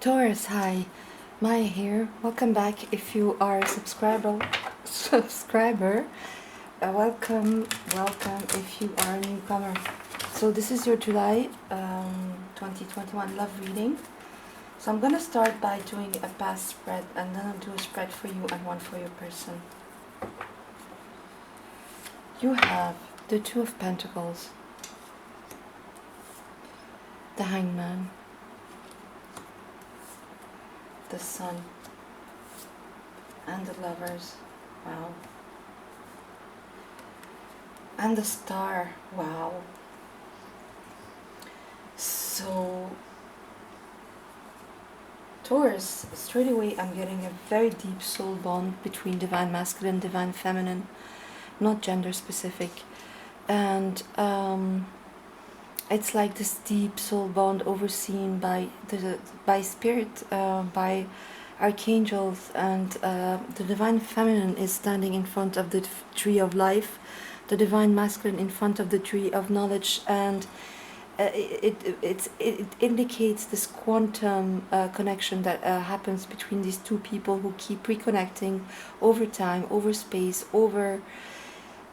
Taurus, hi, Maya here. Welcome back. If you are a subscriber, welcome. If you are a newcomer, so this is your July 2021 love reading. So I'm gonna start by doing a past spread, and then I'll do a spread for you and one for your person. You have the Two of Pentacles, the Hangman, the Sun, and the Lovers. Wow. And the Star. Wow. So Taurus, straight away I'm getting a very deep soul bond between divine masculine, divine feminine, not gender specific. And it's like this deep soul bond overseen by spirit, by archangels, and the divine feminine is standing in front of the tree of life, the divine masculine in front of the tree of knowledge, and it indicates this quantum connection that happens between these two people who keep reconnecting over time, over space, over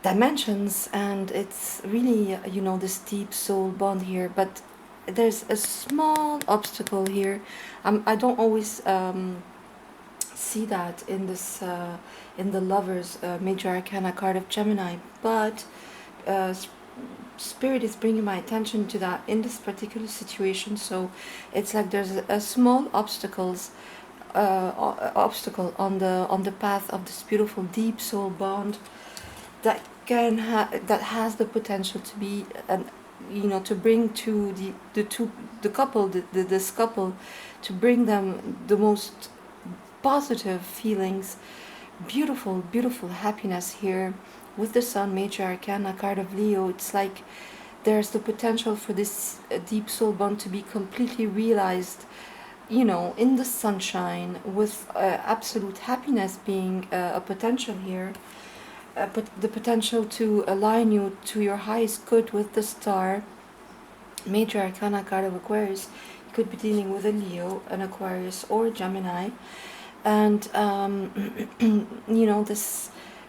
dimensions. And it's really, this deep soul bond here. But there's a small obstacle here. I don't always see that in this in the Lovers Major Arcana card of Gemini, but Spirit is bringing my attention to that in this particular situation. So it's like there's a small obstacle on the path of this beautiful deep soul bond that that has the potential to be to bring to this couple, to bring them the most positive feelings, beautiful happiness here. With the Sun, Major Arcana card of Leo, it's like there's the potential for this deep soul bond to be completely realized, in the sunshine, with absolute happiness being a potential here. But the potential to align you to your highest good with the Star, Major Arcana card of Aquarius. You could be dealing with a Leo, an Aquarius, or a Gemini. And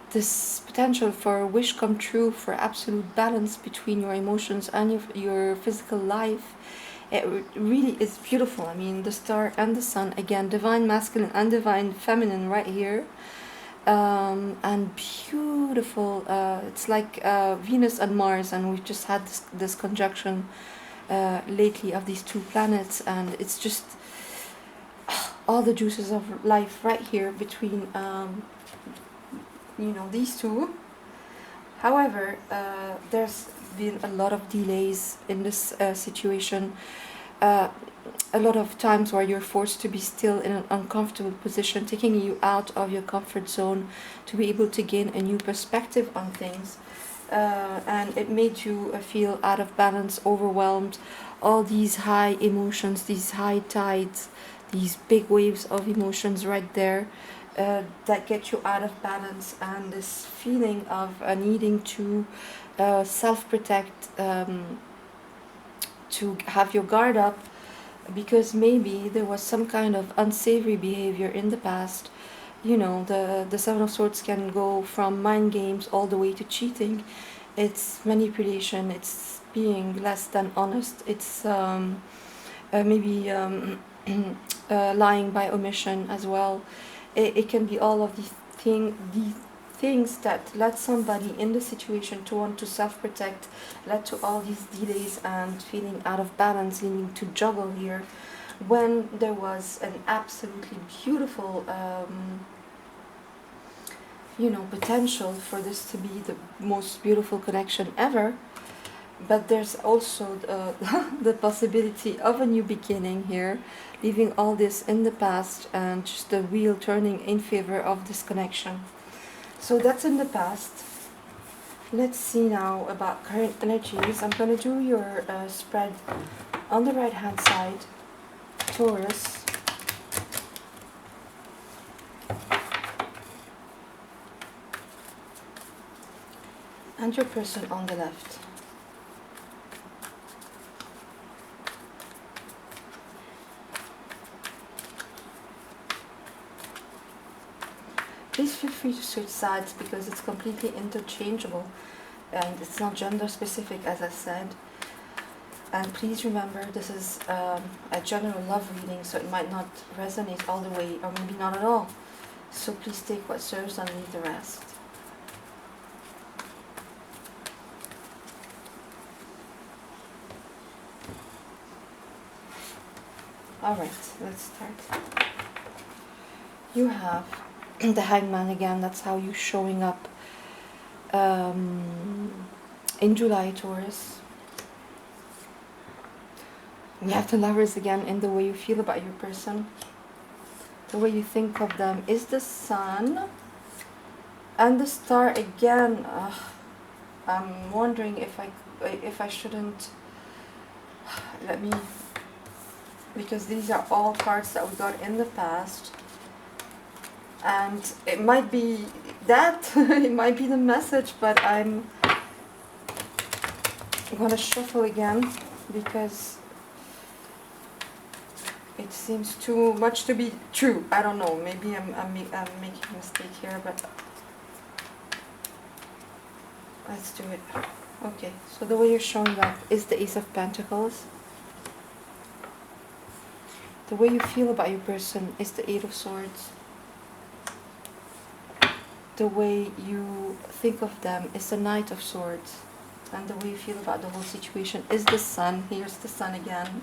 this potential for a wish come true, for absolute balance between your emotions and your physical life. It really is beautiful. I mean, the Star and the Sun, again, divine masculine and divine feminine right here. And beautiful. It's like Venus and Mars, and we've just had this conjunction lately of these two planets, and it's just all the juices of life right here between these two. However, there's been a lot of delays in this situation, a lot of times where you're forced to be still in an uncomfortable position, taking you out of your comfort zone to be able to gain a new perspective on things, and it made you feel out of balance, overwhelmed. All these high emotions, these high tides, these big waves of emotions right there, that get you out of balance, and this feeling of needing to self-protect, to have your guard up, because maybe there was some kind of unsavory behavior in the past. The Seven of Swords can go from mind games all the way to cheating. It's manipulation, it's being less than honest, it's maybe lying by omission as well. It can be all of these things that led somebody in the situation to want to self-protect, led to all these delays and feeling out of balance, needing to juggle here, when there was an absolutely beautiful potential for this to be the most beautiful connection ever. But there's also the possibility of a new beginning here, leaving all this in the past and just the wheel turning in favor of this connection. So that's in the past. Let's see now about current energies. I'm going to do your spread on the right hand side, Taurus. And your person on the left. please feel free to switch sides because it's completely interchangeable and it's not gender specific, as I said. And please remember, this is a general love reading, so it might not resonate all the way, or maybe not at all. So please take what serves and leave the rest. Alright, let's start. You have the Hangman again. That's how you're showing up in July, Taurus. We have the Lovers again, in the way you feel about your person, the way you think of them is the Sun and the Star again. I'm wondering if I shouldn't, let me, because these are all cards that we got in the past, and it might be that it might be the message, but I'm gonna shuffle again because it seems too much to be true. I don't know, maybe I'm making a mistake here, but let's do it. Okay, so the way you're showing up is the Ace of Pentacles. The way you feel about your person is the Eight of Swords. The way you think of them is the Knight of Swords. And the way you feel about the whole situation is the Sun. Here's the Sun again.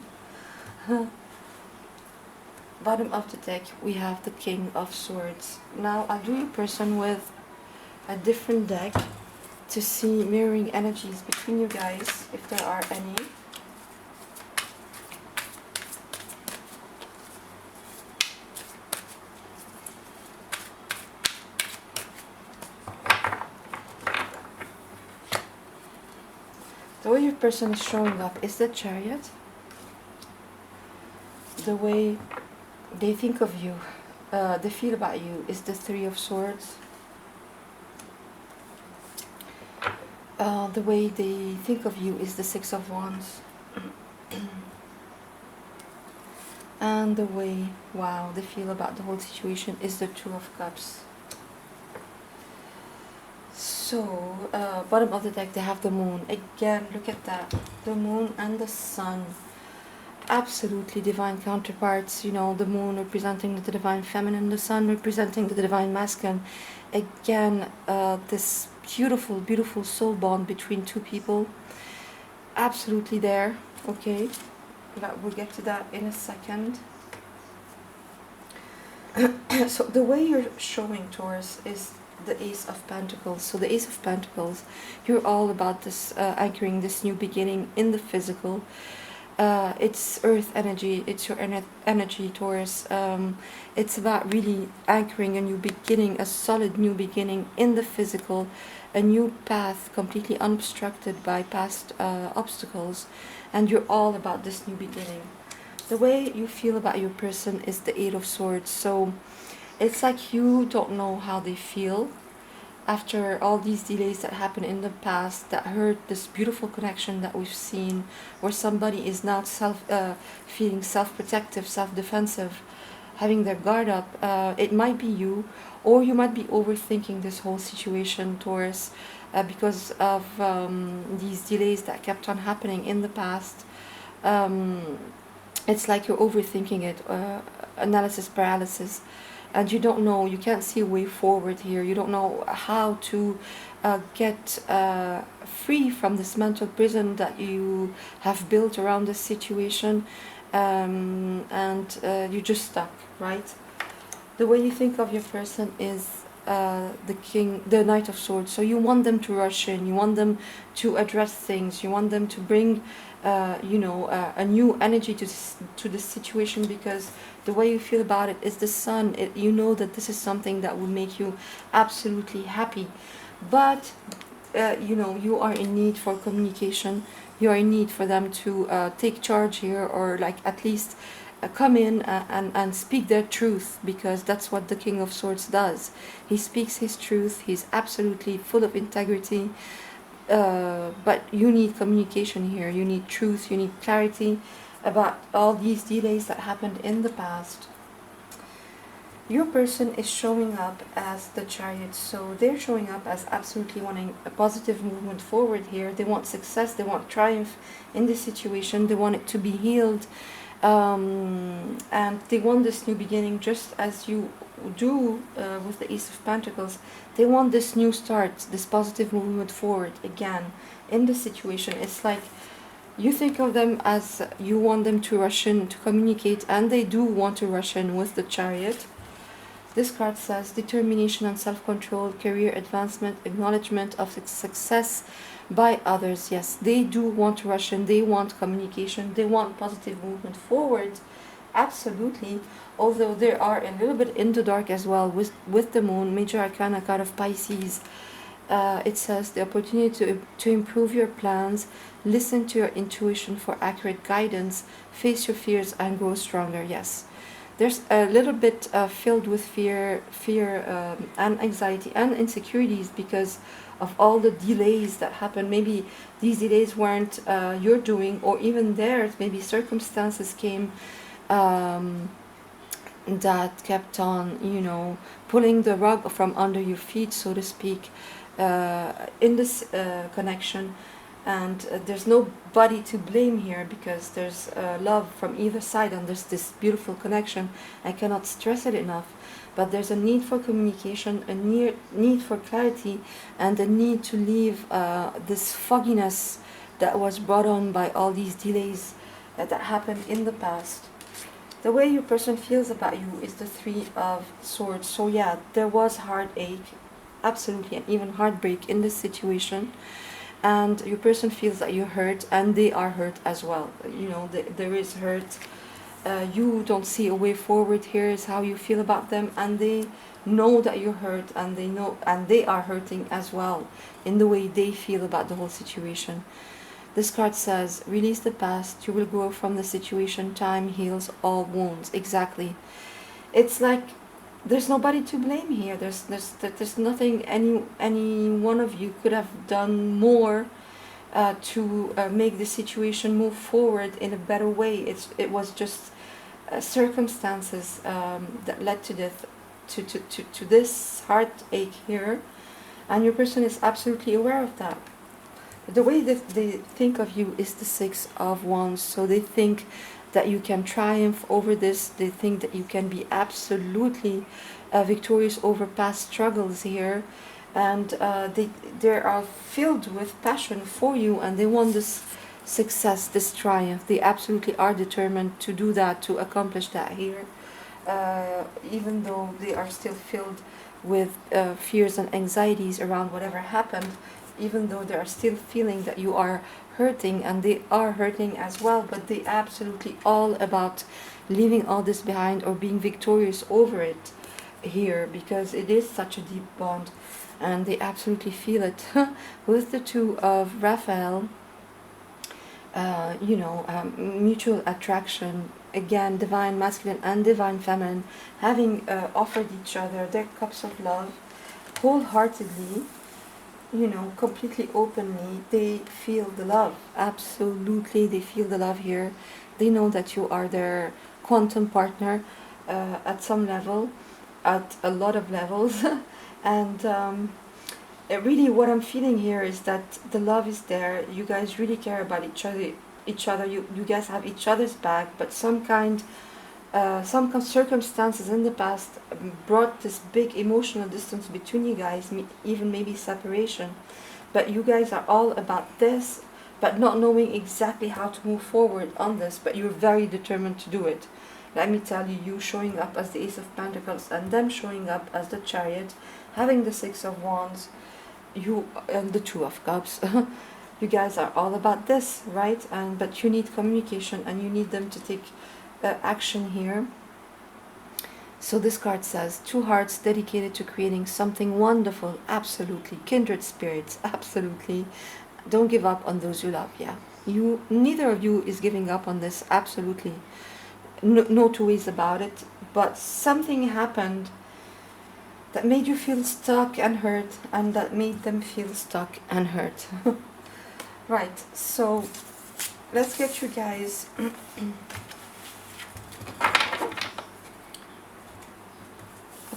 Bottom of the deck, we have the King of Swords. Now, I'll do your person with a different deck to see mirroring energies between you guys, if there are any. The way your person is showing up is the Chariot. The way they think of you, they feel about you, is the Three of Swords. The way they think of you is the Six of Wands. And the way, wow, they feel about the whole situation is the Two of Cups. So, bottom of the deck, they have the Moon. Again, look at that. The Moon and the Sun. Absolutely divine counterparts. You know, the Moon representing the divine feminine, the Sun representing the divine masculine. Again, this beautiful, beautiful soul bond between two people. Absolutely there. Okay, but we'll get to that in a second. So the way you're showing, Taurus, is the Ace of Pentacles. So the Ace of Pentacles, you're all about this anchoring this new beginning in the physical. It's earth energy, it's your energy, Taurus. It's about really anchoring a new beginning, a solid new beginning in the physical, a new path completely unobstructed by past obstacles, and you're all about this new beginning. The way you feel about your person is the Eight of Swords. So it's like you don't know how they feel after all these delays that happened in the past that hurt this beautiful connection that we've seen, where somebody is now feeling self-protective, self-defensive, having their guard up. It might be you, or you might be overthinking this whole situation, Taurus, because of these delays that kept on happening in the past. It's like you're overthinking it, analysis paralysis. And you don't know, you can't see a way forward here. You don't know how to get free from this mental prison that you have built around this situation, and you're just stuck, right? The way you think of your person is the Knight of Swords. So you want them to rush in, you want them to address things, you want them to bring a new energy to this situation, because the way you feel about it is the Sun. You know that this is something that will make you absolutely happy, but you are in need for communication. You are in need for them to take charge here, or like at least come in and speak their truth, because that's what the King of Swords does. He speaks his truth. He's absolutely full of integrity. But you need communication here. You need truth. You need clarity about all these delays that happened in the past. Your person is showing up as the Chariot, so they're showing up as absolutely wanting a positive movement forward here. They want success, they want triumph in this situation, they want it to be healed, and they want this new beginning, just as you do with the Ace of Pentacles. They want this new start, this positive movement forward again in the situation. It's like you think of them as you want them to rush in to communicate, and they do want to rush in with the Chariot. This card says determination and self-control, career advancement, acknowledgement of success by others. Yes, they do want to rush in, they want communication, they want positive movement forward. Absolutely. Although they are a little bit in the dark as well with the moon, major arcana card of Pisces. It says the opportunity to improve your plans, listen to your intuition for accurate guidance, face your fears and grow stronger. Yes, there's a little bit filled with fear and anxiety and insecurities because of all the delays that happen. Maybe these delays weren't your doing or even theirs. Maybe circumstances came that kept on, pulling the rug from under your feet, so to speak, in this connection. And there's nobody to blame here because there's love from either side and there's this beautiful connection. I cannot stress it enough. But there's a need for communication, a need for clarity, and a need to leave this fogginess that was brought on by all these delays that happened in the past. The way your person feels about you is the Three of Swords. So yeah, there was heartache, absolutely, and even heartbreak in this situation. And your person feels that you're hurt, and they are hurt as well. There is hurt. You don't see a way forward. Here is how you feel about them, and they know that you're hurt, and they are hurting as well in the way they feel about the whole situation. This card says, release the past, you will grow from the situation, time heals all wounds. Exactly. It's like there's nobody to blame here. There's nothing any one of you could have done more to make the situation move forward in a better way. It was just circumstances that led to this heartache here, and your person is absolutely aware of that. The way that they think of you is the Six of Wands, so they think that you can triumph over this. They think that you can be absolutely victorious over past struggles here, and they are filled with passion for you, and they want this success, this triumph. They absolutely are determined to do that, to accomplish that here, even though they are still filled with fears and anxieties around whatever happened, even though they are still feeling that you are hurting, and they are hurting as well, but they absolutely all about leaving all this behind or being victorious over it here, because it is such a deep bond, and they absolutely feel it. With the Two of Raphael, mutual attraction, again, divine masculine and divine feminine, having offered each other their cups of love wholeheartedly, completely openly. They feel the love. Absolutely, they feel the love here. They know that you are their quantum partner at some level, at a lot of levels. And really what I'm feeling here is that the love is there. You guys really care about each other. You guys have each other's back, but some circumstances in the past brought this big emotional distance between you guys, even maybe separation. But you guys are all about this, but not knowing exactly how to move forward on this, but you're very determined to do it. Let me tell you, you showing up as the Ace of Pentacles and them showing up as the Chariot, having the Six of Wands, you and the Two of Cups. You guys are all about this, right? But you need communication, and you need them to take action here. So this card says, two hearts dedicated to creating something wonderful. Absolutely. Kindred spirits. Absolutely. Don't give up on those you love. Yeah, neither of you is giving up on this. Absolutely. No two ways about it. But something happened that made you feel stuck and hurt, and that made them feel stuck and hurt. Right, so let's get you guys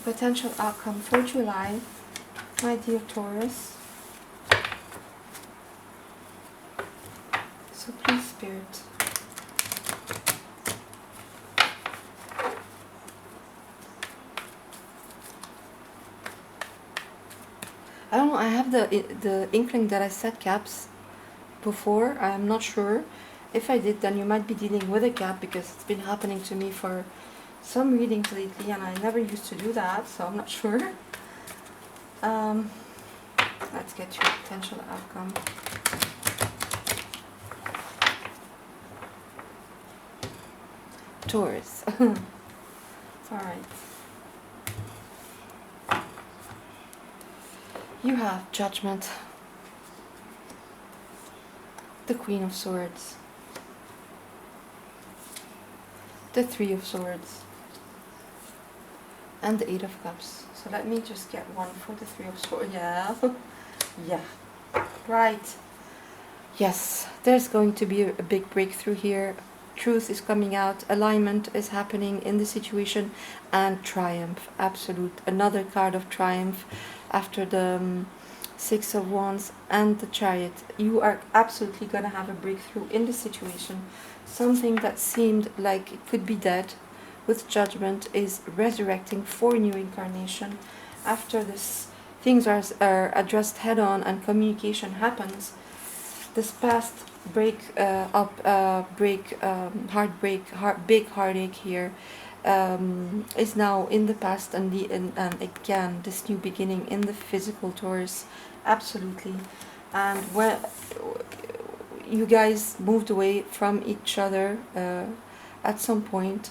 potential outcome for July, my dear Taurus. So please, Spirit. I don't know, I have the inkling that I said caps before. I'm not sure. If I did, then you might be dealing with a cap, because it's been happening to me for some readings lately and I never used to do that, so I'm not sure. Let's get your potential outcome. Taurus. Alright. You have Judgment, the Queen of Swords, the Three of Swords, and the Eight of Cups. So let me just get one for the Three of Swords. Yeah. Yeah. Right. Yes, there's going to be a big breakthrough here. Truth is coming out, alignment is happening in the situation, and triumph, absolute. Another card of triumph after the Six of Wands and the Chariot. You are absolutely going to have a breakthrough in the situation. Something that seemed like it could be dead, with Judgment, is resurrecting for new incarnation. After this, things are addressed head on and communication happens. This past big heartache here is now in the past, and again this new beginning in the physical, Taurus, absolutely. And when you guys moved away from each other at some point,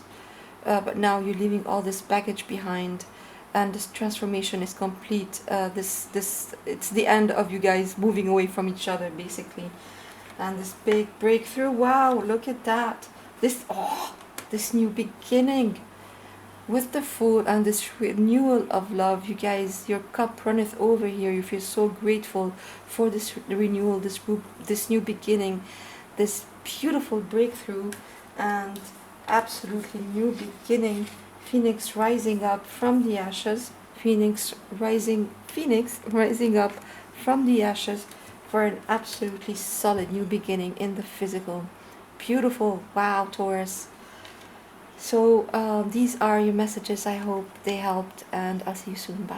but now you're leaving all this baggage behind, and this transformation is complete. It's the end of you guys moving away from each other, basically. And this big breakthrough, wow, look at that. This new beginning with the Fool and this renewal of love. You guys, your cup runneth over here. You feel so grateful for this renewal, this new beginning, this beautiful breakthrough, and absolutely new beginning. Phoenix rising up from the ashes. Phoenix rising up from the ashes for an absolutely solid new beginning in the physical. Beautiful. Wow, Taurus. So these are your messages. I hope they helped, and I'll see you soon. Bye.